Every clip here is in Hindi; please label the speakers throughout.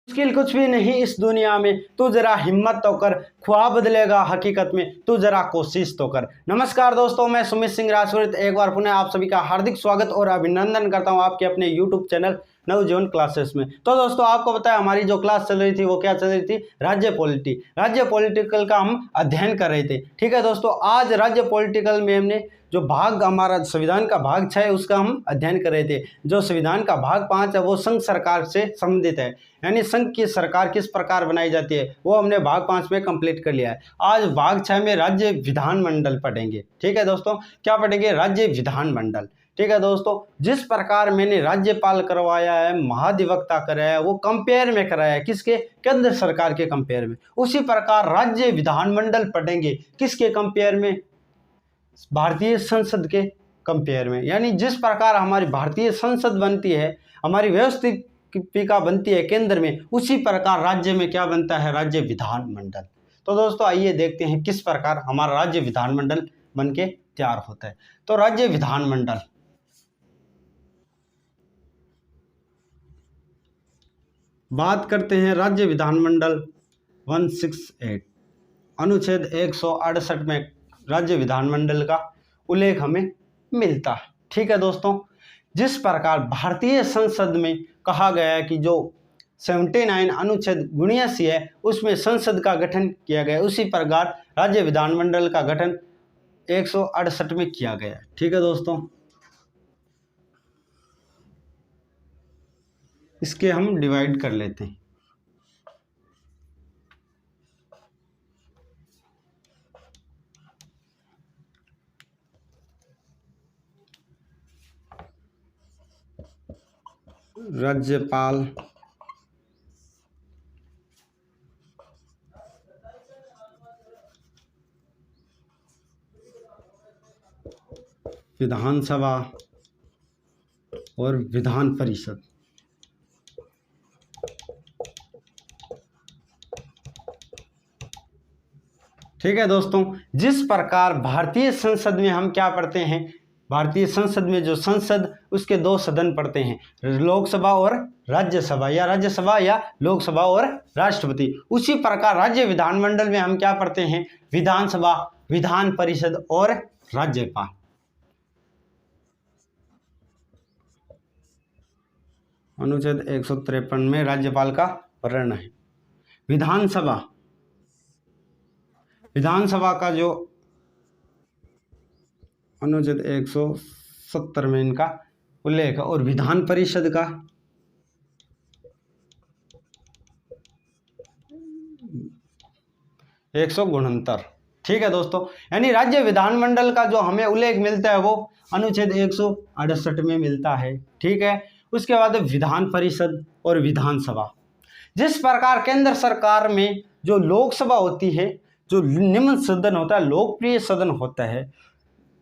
Speaker 1: मुश्किल कुछ भी नहीं इस दुनिया में, तू जरा हिम्मत तो कर, ख्वाब बदलेगा हकीकत में, तू जरा कोशिश तो कर। नमस्कार दोस्तों, मैं सुमित सिंह राजपूत एक बार पुनः आप सभी का हार्दिक स्वागत और अभिनंदन करता हूं आपके अपने यूट्यूब चैनल नवजीवन क्लासेस में। तो दोस्तों, आपको पता है हमारी जो क्लास चल रही थी वो क्या चल रही थी, राज्य पॉलिटिकल का हम अध्ययन कर रहे थे। ठीक है दोस्तों, आज राज्य पॉलिटिकल में हमने जो भाग हमारा संविधान का भाग 6 है उसका हम अध्ययन कर रहे थे। जो संविधान का भाग 5 है वो संघ सरकार से संबंधित है, यानी संघ की सरकार किस प्रकार बनाई जाती है वो हमने भाग 5 में कंप्लीट कर लिया है। आज भाग 6 में राज्य विधानमंडल पढ़ेंगे। ठीक है दोस्तों, क्या पढ़ेंगे? राज्य विधानमंडल। ठीक है दोस्तों, जिस प्रकार मैंने राज्यपाल करवाया है, महाधिवक्ता कराया है, वो कंपेयर में कराया है, किसके? केंद्र सरकार के कंपेयर में। उसी प्रकार राज्य विधानमंडल पढ़ेंगे, किसके कंपेयर में? भारतीय संसद के कंपेयर में। यानी जिस प्रकार हमारी भारतीय संसद बनती है, हमारी व्यवस्थिका बनती है केंद्र में, उसी प्रकार राज्य में क्या बनता है? राज्य विधानमंडल। तो दोस्तों आइए देखते हैं किस प्रकार हमारा राज्य विधानमंडल बन के तैयार होता है। तो राज्य विधानमंडल, बात करते हैं राज्य विधानमंडल 168 अनुच्छेद 168 में राज्य विधानमंडल का उल्लेख हमें मिलता है। ठीक है दोस्तों, जिस प्रकार भारतीय संसद में कहा गया है कि जो 79 अनुच्छेद 79 है उसमें संसद का गठन किया गया है, उसी प्रकार राज्य विधानमंडल का गठन 168 में किया गया है। ठीक है दोस्तों, इसके हम डिवाइड कर लेते हैं। राज्यपाल, विधानसभा और विधान परिषद। ठीक है दोस्तों, जिस प्रकार भारतीय संसद में हम क्या पढ़ते हैं, भारतीय संसद में जो संसद उसके 2 सदन पढ़ते हैं, लोकसभा और राज्यसभा, या लोकसभा और राष्ट्रपति। उसी प्रकार राज्य विधानमंडल में हम क्या पढ़ते हैं? विधानसभा, विधान परिषद और राज्यपाल। अनुच्छेद 153 में राज्यपाल का वर्णन है। विधानसभा का जो अनुच्छेद 170 में इनका उल्लेख है, और विधान परिषद का 169। ठीक है दोस्तों, यानी राज्य विधानमंडल का जो हमें उल्लेख मिलता है वो अनुच्छेद 168 में मिलता है। ठीक है, उसके बाद विधान परिषद और विधानसभा। जिस प्रकार केंद्र सरकार में जो लोकसभा होती है, जो निम्न सदन होता है, लोकप्रिय सदन होता है,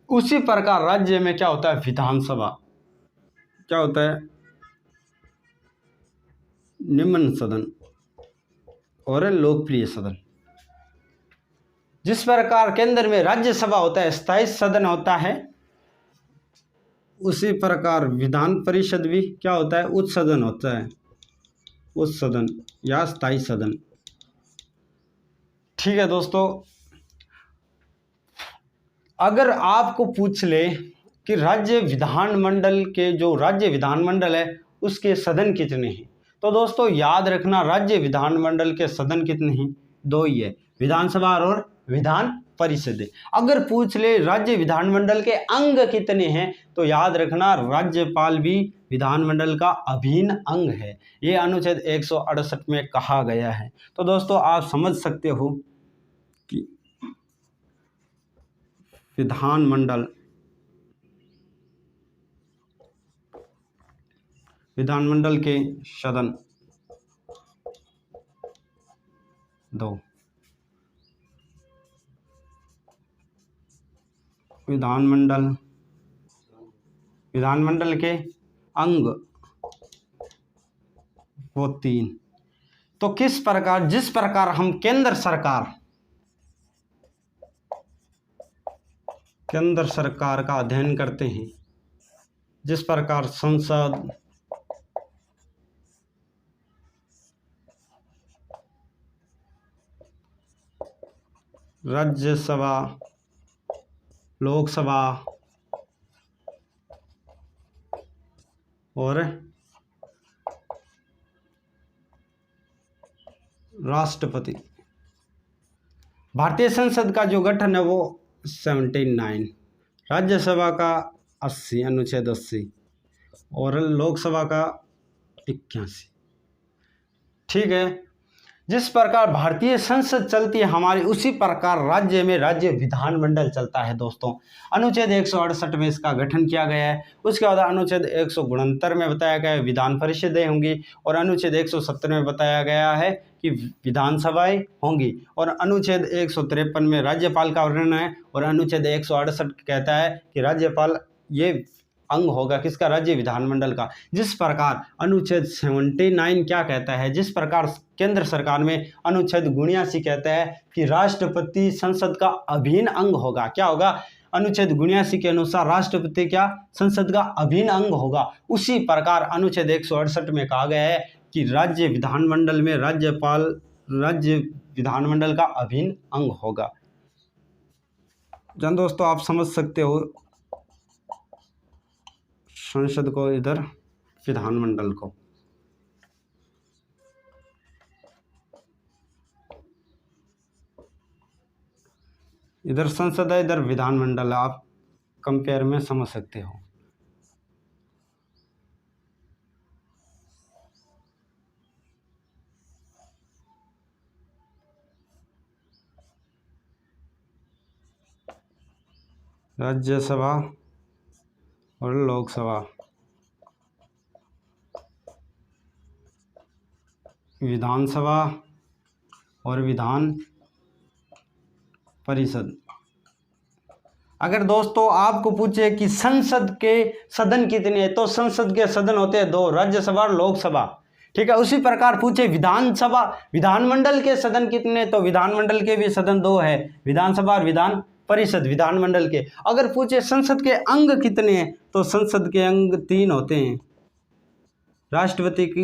Speaker 1: उसी प्रकार राज्य में क्या होता है? विधानसभा क्या होता है? निम्न सदन और लोकप्रिय सदन। जिस प्रकार केंद्र में राज्यसभा होता है, स्थायी सदन होता है, उसी प्रकार विधान परिषद भी क्या होता है? उच्च सदन होता है, उच्च सदन या स्थायी सदन। ठीक है दोस्तों, अगर आपको पूछ ले कि राज्य विधानमंडल के जो राज्य विधानमंडल है उसके सदन कितने हैं, तो दोस्तों याद रखना राज्य विधानमंडल के सदन कितने हैं? 2 ही है, विधानसभा और विधान परिषद। अगर पूछ ले राज्य विधानमंडल के अंग कितने हैं, तो याद रखना राज्यपाल भी विधानमंडल का अभिन्न अंग है। ये अनुच्छेद 168 में कहा गया है। तो दोस्तों आप समझ सकते हो कि विधानमंडल के सदन 2, विधानमंडल के अंग वो 3। तो किस प्रकार, जिस प्रकार हम केंद्र सरकार का अध्ययन करते हैं, जिस प्रकार संसद, राज्यसभा, लोकसभा और राष्ट्रपति। भारतीय संसद का जो गठन है वो 79, राज्यसभा का 80, अनुच्छेद 80 और लोकसभा का 81। ठीक है, जिस प्रकार भारतीय संसद चलती है हमारी, उसी प्रकार राज्य में राज्य विधानमंडल चलता है दोस्तों। अनुच्छेद 168 में इसका गठन किया गया है। उसके बाद अनुच्छेद 169 में बताया गया है विधान परिषदें होंगी, और अनुच्छेद 170 में बताया गया है कि विधानसभाएं होंगी, और अनुच्छेद 153 में राज्यपाल का वर्णन है, और अनुच्छेद 168 कहता है कि राज्यपाल ये अंग होगा किसका, राज्य विधानमंडल का। जिस प्रकार अनुच्छेद 79 क्या कहता है, जिस प्रकार केंद्र सरकार में अनुच्छेद 79 कहता है कि राष्ट्रपति संसद का अभिन्न अंग होगा। क्या होगा, अनुच्छेद 79 के अनुसार राष्ट्रपति क्या, संसद का अभिन्न अंग होगा। उसी प्रकार अनुच्छेद 168 में कहा गया है कि राज्य विधानमंडल में राज्यपाल राज्य विधानमंडल का अभिन्न अंग होगा। जन दोस्तों आप समझ सकते हो संसद को, इधर विधानमंडल को। इधर संसद है, इधर विधानमंडल है, आप कंपेयर में समझ सकते हो। राज्यसभा और लोकसभा, विधानसभा और विधान परिषद। अगर दोस्तों आपको पूछे कि संसद के सदन कितने हैं, तो संसद के सदन होते हैं 2, राज्यसभा और लोकसभा। ठीक है, उसी प्रकार पूछे विधानसभा विधानमंडल के सदन कितने, तो विधानमंडल के भी सदन 2 है, विधानसभा और विधान परिषद विधानमंडल के। अगर पूछे संसद के अंग कितने हैं, तो संसद के अंग 3 होते हैं, राष्ट्रपति की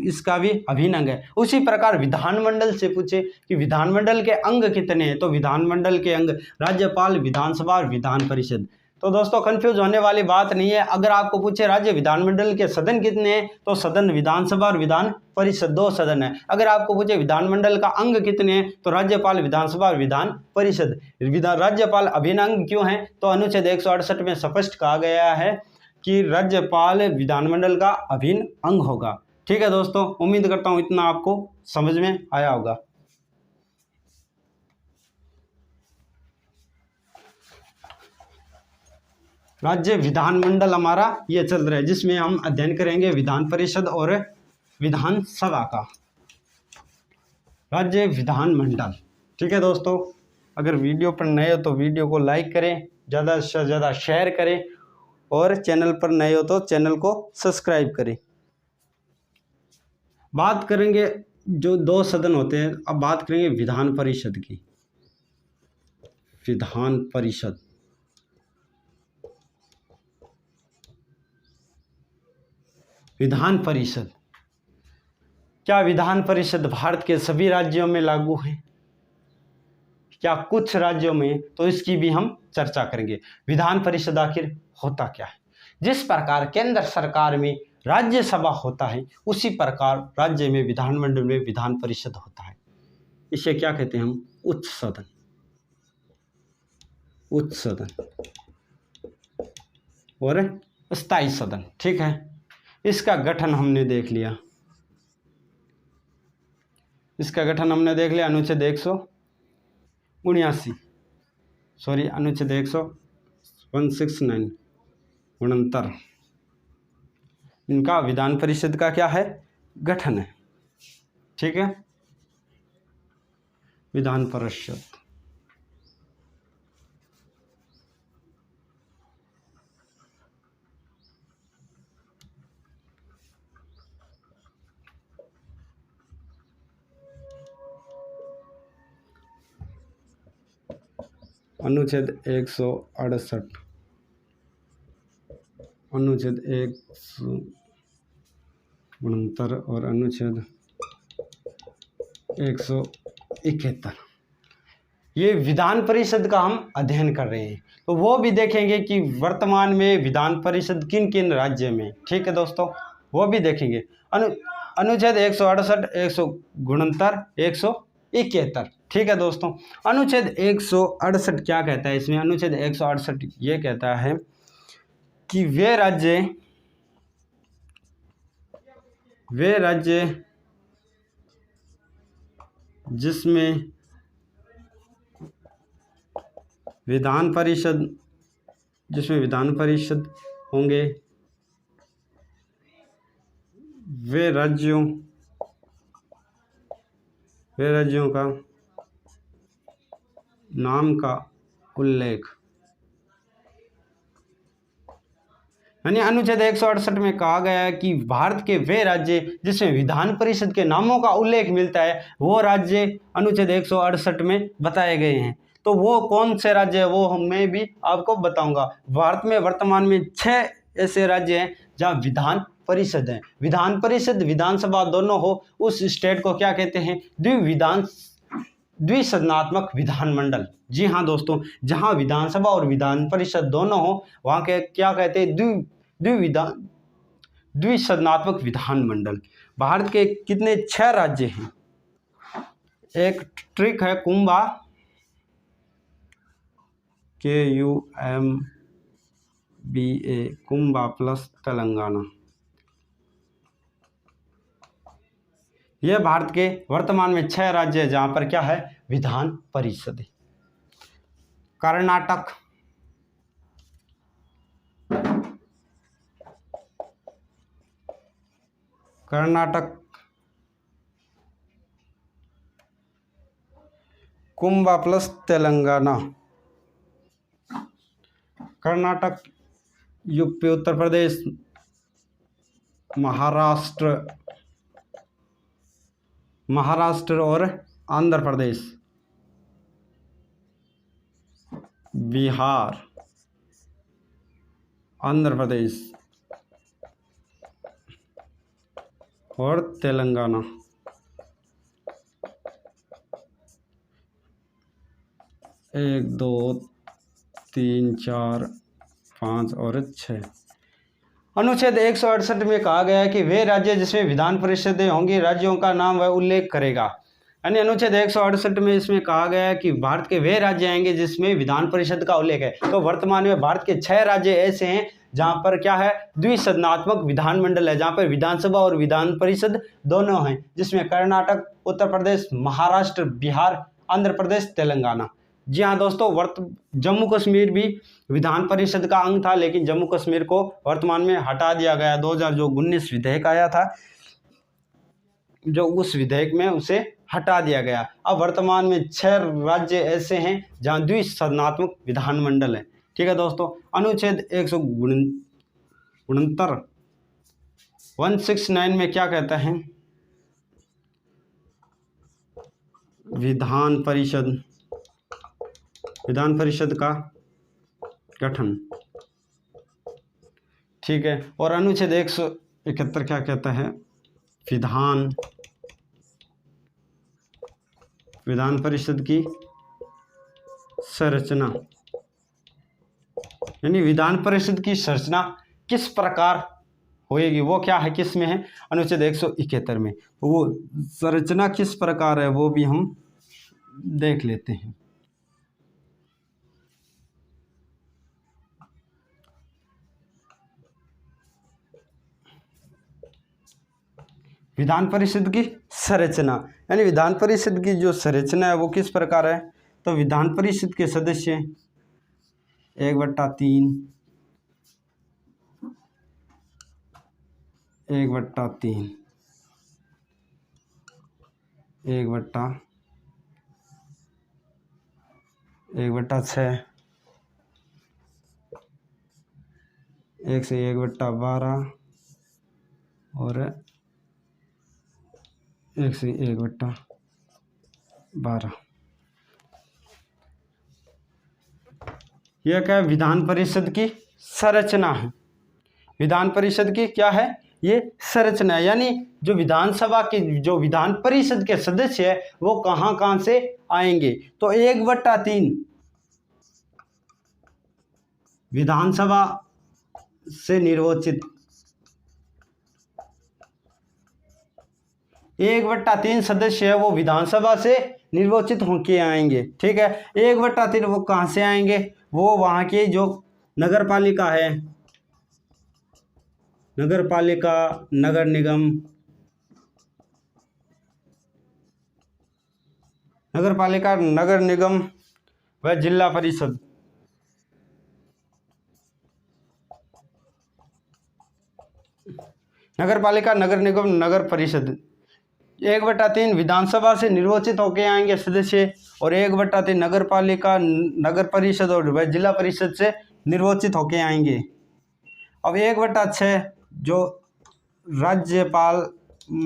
Speaker 1: इसका भी अभिन्न अंग है। उसी प्रकार विधानमंडल से पूछे कि विधानमंडल के अंग कितने हैं, तो विधानमंडल के अंग राज्यपाल, विधानसभा और विधान परिषद। तो दोस्तों कंफ्यूज होने वाली बात नहीं है। अगर आपको पूछे राज्य विधानमंडल के सदन कितने हैं, तो सदन विधानसभा और विधान परिषद 2 सदन है। अगर आपको पूछे विधानमंडल का अंग कितने हैं, तो राज्यपाल, विधानसभा और विधान परिषद। राज्यपाल अभिन्न अंग क्यों है, तो अनुच्छेद 168 में स्पष्ट कहा गया है कि राज्यपाल विधानमंडल का अभिन्न अंग होगा। ठीक है दोस्तों, उम्मीद करता हूं इतना आपको समझ में आया होगा। राज्य विधानमंडल हमारा ये चल रहा है, जिसमें हम अध्ययन करेंगे विधान परिषद और विधानसभा का। राज्य विधानमंडल। ठीक है दोस्तों, अगर वीडियो पर नए हो तो वीडियो को लाइक करें, ज़्यादा से ज़्यादा शेयर करें, और चैनल पर नए हो तो चैनल को सब्सक्राइब करें। बात करेंगे जो 2 सदन होते हैं, अब बात करेंगे विधान परिषद की। विधान परिषद, विधान परिषद। क्या विधान परिषद भारत के सभी राज्यों में लागू है, क्या कुछ राज्यों में, तो इसकी भी हम चर्चा करेंगे। विधान परिषद आखिर होता क्या है। जिस प्रकार केंद्र सरकार में राज्यसभा होता है, उसी प्रकार राज्य में विधानमंडल में विधान परिषद होता है। इसे क्या कहते हैं हम, उच्च सदन। उच्च सदन और स्थायी सदन। ठीक है, इसका गठन हमने देख लिया, इसका गठन हमने देख लिया अनुच्छेद 169, सॉरी अनुच्छेद 169 69, इनका विधान परिषद का क्या है, गठन है। ठीक है, विधान परिषद। अनुच्छेद 168, अनुच्छेद 169 और अनुच्छेद 171। ये विधान परिषद का हम अध्ययन कर रहे हैं, तो वो भी देखेंगे कि वर्तमान में विधान परिषद किन किन राज्य में। ठीक है दोस्तों, वो भी देखेंगे। अनुच्छेद 168, 169, 171। ठीक है दोस्तों, अनुच्छेद 168 क्या कहता है इसमें? अनुच्छेद 168 ये कहता है कि वे राज्य जिसमें विधान परिषद होंगे, वे राज्यों का नाम का उल्लेख, यानी अनुच्छेद 168 में कहा गया है कि भारत के वे राज्य जिसमें विधान परिषद के नामों का उल्लेख मिलता है, वो राज्य अनुच्छेद 168 में बताए गए हैं। तो वो कौन से राज्य है वो मैं भी आपको बताऊंगा। भारत में वर्तमान में 6 ऐसे राज्य हैं जहाँ विधान परिषद है। विधान परिषद विधानसभा दोनों हो, उस स्टेट को क्या कहते हैं? द्विसदनात्मक विधानमंडल। जी हाँ दोस्तों, जहाँ विधानसभा और विधान परिषद दोनों हो वहाँ के क्या कहते हैं? द्विसदनात्मक विधानमंडल। भारत के कितने? 6 राज्य हैं। एक ट्रिक है कुंभा, KUMBA, कुंभा प्लस तेलंगाना। यह भारत के वर्तमान में 6 राज्य है जहां पर क्या है? विधान परिषद। कर्नाटक, कुंभा प्लस तेलंगाना। कर्नाटक, यूपी, उत्तर प्रदेश, महाराष्ट्र और आंध्र प्रदेश, बिहार, आंध्र प्रदेश और तेलंगाना। एक, 2, 3, 4, 5 और 6। अनुच्छेद 168 में कहा गया है कि वे राज्य जिसमें विधान परिषदें होंगी, राज्यों का नाम वह उल्लेख करेगा। यानी अनुच्छेद 168 में इसमें कहा गया है कि भारत के वे राज्य आएंगे जिसमें विधान परिषद का उल्लेख है। तो वर्तमान में भारत के 6 राज्य ऐसे हैं जहां पर क्या है? द्विसदनात्मक विधानमंडल है, जहां पर विधानसभा और विधान परिषद दोनों हैं, जिसमें कर्नाटक, उत्तर प्रदेश, महाराष्ट्र, बिहार, आंध्र प्रदेश, तेलंगाना। जी हाँ दोस्तों, जम्मू कश्मीर भी विधान परिषद का अंग था, लेकिन जम्मू कश्मीर को वर्तमान में हटा दिया गया। 2019 विधेयक आया था, जो उस विधेयक में उसे हटा दिया गया। अब वर्तमान में 6 राज्य ऐसे हैं जहाँ द्विसदनात्मक विधानमंडल है। ठीक है दोस्तों, अनुच्छेद 169 में क्या कहता है? विधान परिषद का गठन। ठीक है, और अनुच्छेद 171 क्या कहता है? विधान परिषद की संरचना, यानी विधान परिषद की संरचना किस प्रकार होएगी, वो क्या है? किस में है? अनुच्छेद 171 में। वो संरचना किस प्रकार है वो भी हम देख लेते हैं। विधान परिषद की संरचना, यानी विधान परिषद की जो संरचना है वो किस प्रकार है? तो विधान परिषद के सदस्य 1/3, 1/3, 1/6, 1 से 1/12 और 1 से 1/12। यह क्या है? विधान परिषद की संरचना है। विधान परिषद की क्या है? ये संरचना, यानी जो विधानसभा के जो विधान परिषद के सदस्य है वो कहाँ कहाँ से आएंगे। तो 1/3 विधानसभा से निर्वाचित, 1/3 सदस्य है वो विधानसभा से निर्वाचित होके आएंगे। ठीक है, 1/3 वो कहाँ से आएंगे, वो वहाँ के जो नगर पालिका है, नगर पालिका, नगर निगम, नगर पालिका, नगर निगम व जिला परिषद, नगर पालिका, नगर निगम, नगर परिषद 1/3 विधानसभा से निर्वाचित होके आएंगे सदस्य, और 1/3 नगर पालिका, नगर परिषद और वह जिला परिषद से निर्वाचित होके आएंगे। अब 1/6 जो राज्यपाल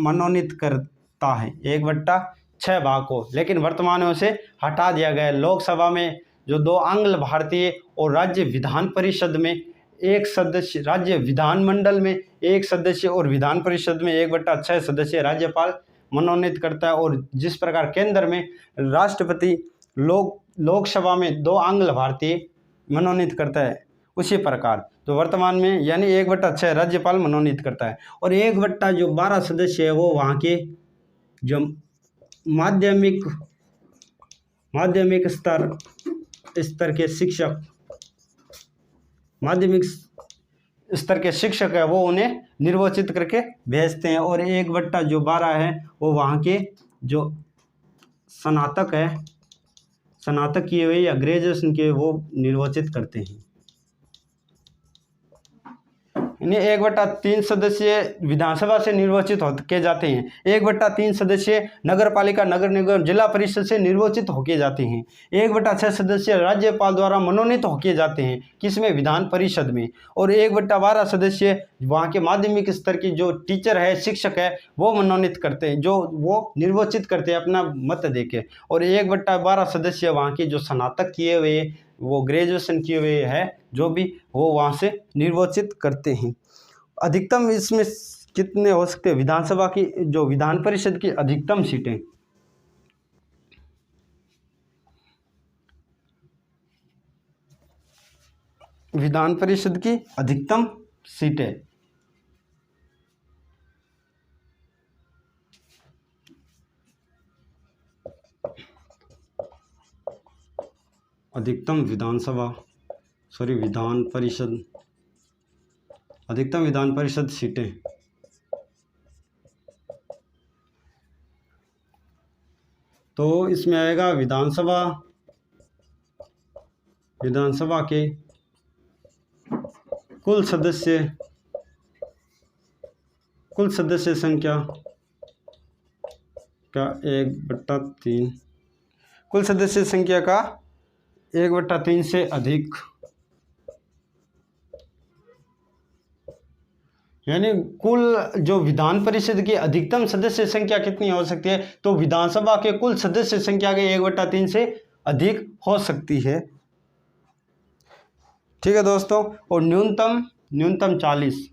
Speaker 1: मनोनीत करता है, 1/6 भाग को, लेकिन वर्तमान में उसे हटा दिया गया है। लोकसभा में जो 2 आंग्ल भारतीय और राज्य विधान परिषद में 1 सदस्य, राज्य विधानमंडल में 1 सदस्य और विधान परिषद में 1/6 सदस्य राज्यपाल मनोनीत करता है। और जिस प्रकार केंद्र में राष्ट्रपति लोकसभा में 2 आंग्ल भारतीय मनोनीत करता है, उसी प्रकार तो वर्तमान में यानी 1/6 राज्यपाल मनोनीत करता है। और 1/12 सदस्य है वो वहाँ के जो माध्यमिक स्तर के शिक्षक, माध्यमिक स्तर के शिक्षक है वो उन्हें निर्वाचित करके भेजते हैं। और 1/12 है वो वहाँ के जो स्नातक है, स्नातक किए हुए या ग्रेजुएशन किए वो निर्वाचित करते हैं। यानी 1/3 सदस्य विधानसभा से निर्वाचित होके जाते हैं, 1/3 सदस्य नगर पालिका, नगर निगम, जिला परिषद से निर्वाचित होके जाते हैं, 1/6 सदस्य राज्यपाल द्वारा मनोनीत होके जाते हैं, किसमें, विधान परिषद में। और 1/12 सदस्य वहाँ के माध्यमिक स्तर की जो टीचर है, शिक्षक है, वो मनोनीत करते हैं, जो वो निर्वाचित करते हैं अपना मत देके। और 1/12 सदस्य वहाँ के जो स्नातक किए हुए, वो ग्रेजुएशन किए हुए है जो भी, वो वहाँ से निर्वाचित करते हैं। अधिकतम इसमें कितने हो सकते हैं, विधानसभा की जो विधान परिषद की अधिकतम सीटें, विधान परिषद की अधिकतम सीटें, अधिकतम विधान परिषद, अधिकतम विधान परिषद सीटें, तो इसमें आएगा विधानसभा के कुल सदस्य संख्या का 1/3, कुल सदस्य संख्या का 1/3 से अधिक, यानी कुल जो विधान परिषद की अधिकतम सदस्य संख्या कितनी हो सकती है, तो विधानसभा के कुल सदस्य संख्या के 1/3 से अधिक हो सकती है। ठीक है दोस्तों, और न्यूनतम 40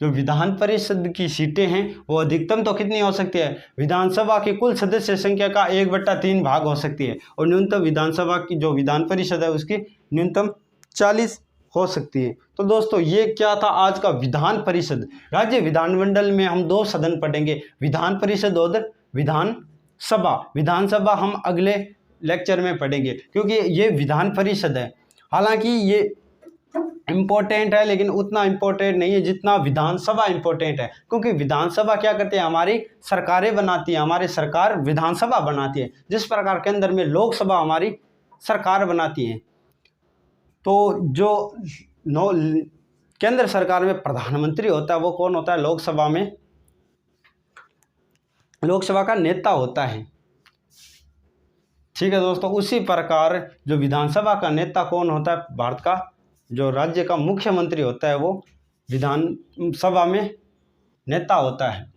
Speaker 1: जो विधान परिषद की सीटें हैं वो अधिकतम तो कितनी हो सकती है, विधानसभा की कुल सदस्य संख्या का 1/3 भाग हो सकती है, और न्यूनतम विधानसभा की जो विधान परिषद है उसकी न्यूनतम 40 हो सकती है। तो दोस्तों ये क्या था आज का विधान परिषद। राज्य विधानमंडल में हम 2 सदन पढ़ेंगे, विधान परिषद और विधानसभा। विधानसभा हम अगले लेक्चर में पढ़ेंगे, क्योंकि ये विधान परिषद है, हालांकि ये इम्पोर्टेंट है लेकिन उतना इम्पोर्टेंट नहीं है जितना विधानसभा इम्पोर्टेंट है, क्योंकि विधानसभा क्या करती है, हमारी सरकारें बनाती है, हमारी सरकार विधानसभा बनाती है, जिस प्रकार के अंदर में लोकसभा हमारी सरकार बनाती है। तो जो केंद्र सरकार में प्रधानमंत्री होता है वो कौन होता है, लोकसभा में लोकसभा का नेता होता है। ठीक है दोस्तों, उसी प्रकार जो विधानसभा का नेता कौन होता है, भारत का जो राज्य का मुख्यमंत्री होता है वो विधानसभा में नेता होता है।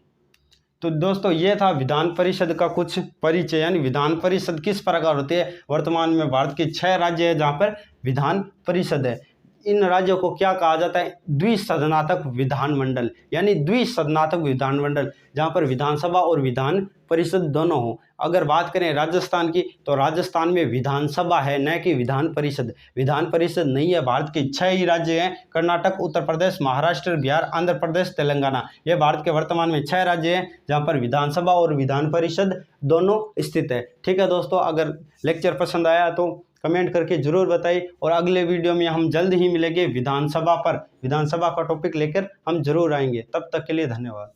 Speaker 1: तो दोस्तों ये था विधान परिषद का कुछ परिचय, यानी विधान परिषद किस प्रकार होती है। वर्तमान में भारत के 6 राज्य है जहाँ पर विधान परिषद है। इन राज्यों को क्या कहा जाता है? द्विसदनात्मक विधानमंडल, यानी द्विसदनात्मक विधानमंडल, जहाँ पर विधानसभा और विधान परिषद दोनों हो। अगर बात करें राजस्थान की, तो राजस्थान में विधानसभा है, न कि विधान परिषद। विधान परिषद नहीं है। भारत के 6 ही राज्य हैं, कर्नाटक, उत्तर प्रदेश, महाराष्ट्र, बिहार, आंध्र प्रदेश, तेलंगाना। ये भारत के वर्तमान में 6 राज्य हैं जहाँ पर विधानसभा और विधान परिषद दोनों स्थित है। ठीक है दोस्तों, अगर लेक्चर पसंद आया तो कमेंट करके जरूर बताइए, और अगले वीडियो में हम जल्द ही मिलेंगे विधानसभा पर। विधानसभा का टॉपिक लेकर हम जरूर आएंगे। तब तक के लिए धन्यवाद।